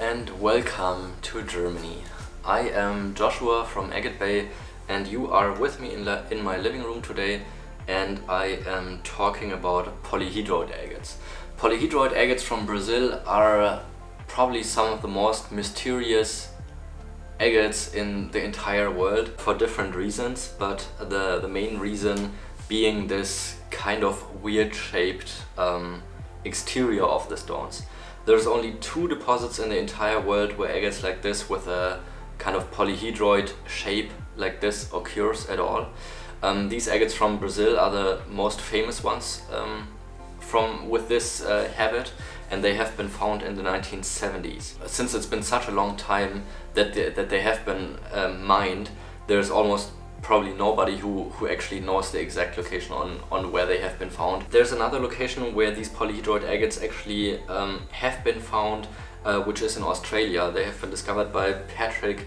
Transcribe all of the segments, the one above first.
and welcome to Germany. I am Joshua from Agatebay and you are with me in my living room today, and I am talking about polyhedroid agates. Polyhedroid agates from Brazil are probably some of the most mysterious agates in the entire world for different reasons, but the main reason being this kind of weird shaped exterior of the stones. There's only 2 deposits in the entire world where agates like this with a kind of polyhedroid shape like this occurs at all. These agates from Brazil are the most famous ones with this habit, and they have been found in the 1970s. Since it's been such a long time that they have been mined, there's almost probably nobody who actually knows the exact location on where they have been found. There's another location where these polyhedroid agates actually have been found, which is in Australia. They have been discovered by Patrick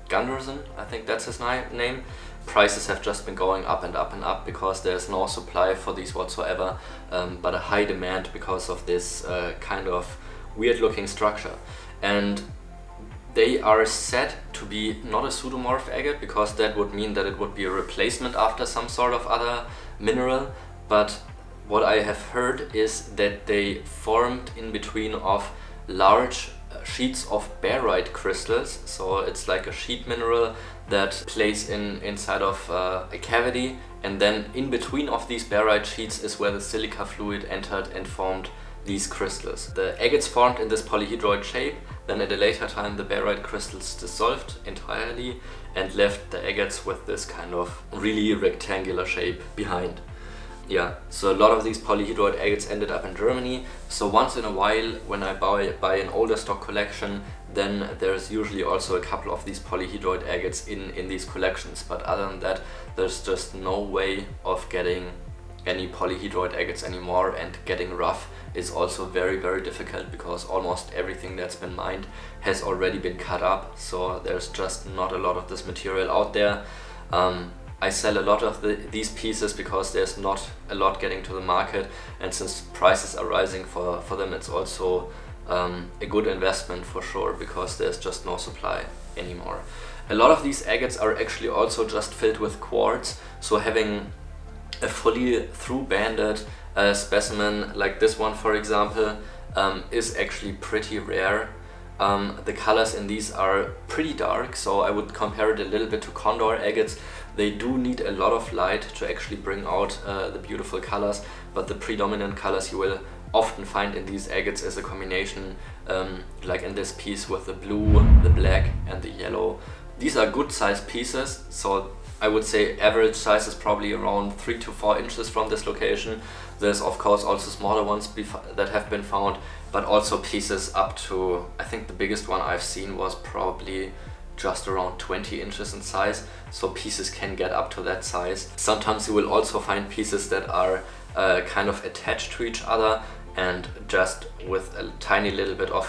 Gunderson, I think that's his name. Prices have just been going up and up and up because there's no supply for these whatsoever, but a high demand because of this kind of weird looking structure. And they are said to be not a pseudomorph agate, because that would mean that it would be a replacement after some sort of other mineral, but what I have heard is that they formed in between of large sheets of barite crystals. So it's like a sheet mineral that plays inside of a cavity, and then in between of these barite sheets is where the silica fluid entered and formed these crystals. The agates formed in this polyhedroid shape, then at a later time the barite crystals dissolved entirely and left the agates with this kind of really rectangular shape behind. Yeah, so a lot of these polyhedroid agates ended up in Germany. So once in a while, when I buy an older stock collection, then there's usually also a couple of these polyhedroid agates in these collections. But other than that, there's just no way of getting any polyhedroid agates anymore, and getting rough is also very, very difficult because almost everything that's been mined has already been cut up. So there's just not a lot of this material out there. I sell a lot of these pieces because there's not a lot getting to the market, and since prices are rising for them, it's also a good investment for sure, because there's just no supply anymore. A lot of these agates are actually also just filled with quartz, so having a fully through banded specimen like this one, for example, is actually pretty rare. The colors in these are pretty dark, so I would compare it a little bit to condor agates. They do need a lot of light to actually bring out the beautiful colors, but the predominant colors you will often find in these agates is a combination, like in this piece, with the blue, the black and the yellow. These are good sized pieces, so I would say average size is probably around 3 to 4 inches from this location. There's of course also smaller ones that have been found, but also pieces up to, I think the biggest one I've seen was probably just around 20 inches in size, so pieces can get up to that size. Sometimes you will also find pieces that are kind of attached to each other, and just with a tiny little bit of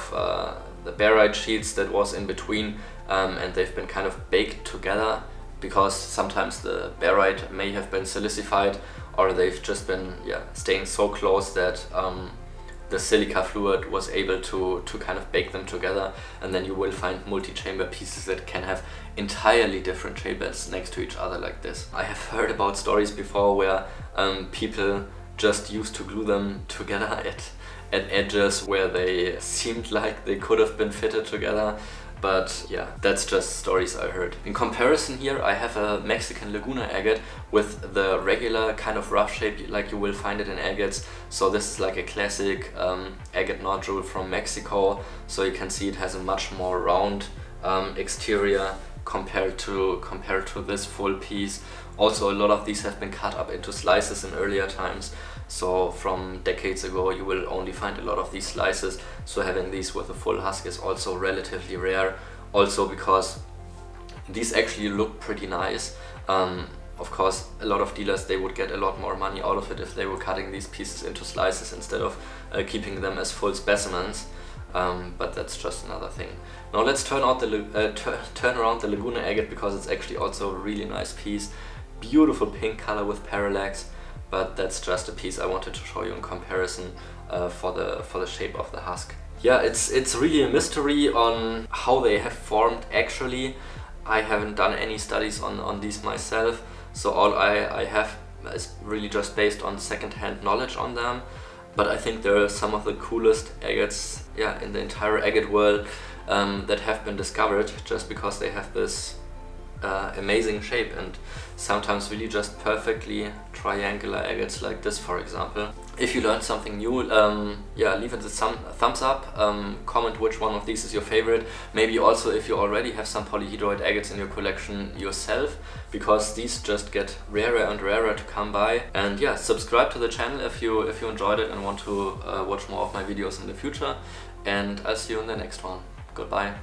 the barite sheets that was in between, and they've been kind of baked together, because sometimes the barite may have been silicified, or they've just been staying so close that the silica fluid was able to kind of bake them together, and then you will find multi-chamber pieces that can have entirely different chambers next to each other like this. I have heard about stories before where people just used to glue them together at edges where they seemed like they could have been fitted together. But yeah, that's just stories I heard. In comparison here, I have a Mexican Laguna agate with the regular kind of rough shape like you will find it in agates. So this is like a classic agate nodule from Mexico. So you can see it has a much more round exterior compared to this full piece. Also, a lot of these have been cut up into slices in earlier times. So from decades ago you will only find a lot of these slices, so having these with a full husk is also relatively rare, also because these actually look pretty nice. Of course, a lot of dealers, they would get a lot more money out of it if they were cutting these pieces into slices instead of keeping them as full specimens, but that's just another thing. Now let's turn around the Laguna agate, because it's actually also a really nice piece. Beautiful pink color with parallax, but that's just a piece I wanted to show you in comparison for the shape of the husk. yeah, it's really a mystery on how they have formed actually. I haven't done any studies on these myself, so all I have is really just based on second-hand knowledge on them. But I think they're some of the coolest agates, yeah, in the entire agate world that have been discovered, just because they have this amazing shape and sometimes really just perfectly triangular agates like this, for example. If you learned something new, yeah, leave it a thumbs up, comment which one of these is your favorite. Maybe also if you already have some polyhedroid agates in your collection yourself, because these just get rarer and rarer to come by. And yeah, subscribe to the channel if you enjoyed it and want to watch more of my videos in the future. And I'll see you in the next one. Goodbye.